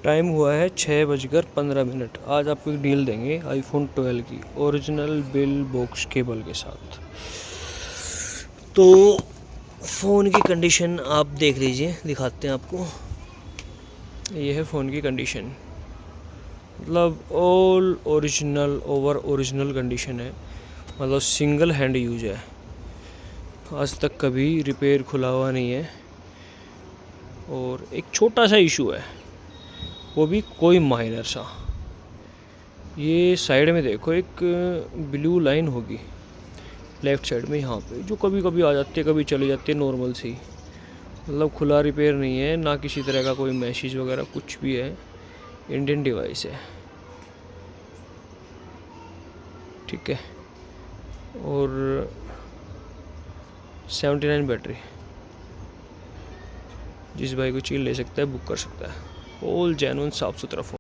Time हुआ है 6:15। आज आपको एक डील देंगे आईफोन 12 की ओरिजिनल बिल बॉक्स केबल के साथ। तो फ़ोन की कंडीशन आप देख लीजिए, दिखाते हैं आपको। ये है फ़ोन की कंडीशन, मतलब all original over original condition है, मतलब सिंगल हैंड यूज है। आज तक कभी रिपेयर खुला हुआ नहीं है। और एक छोटा सा इशू है, वो भी कोई माइनर सा। ये साइड में देखो एक ब्लू लाइन होगी लेफ़्ट साइड में, यहाँ पे जो कभी कभी आ जाती है कभी चली जाती है, नॉर्मल सी। मतलब खुला रिपेयर नहीं है ना, किसी तरह का कोई मैसेज वगैरह कुछ भी है। इंडियन डिवाइस है, ठीक है। और 79 बैटरी, जिस भाई को चीज़ ले सकता है बुक कर सकता है। ऑल जेन्युइन साफ़ सुथरा फ़ोन।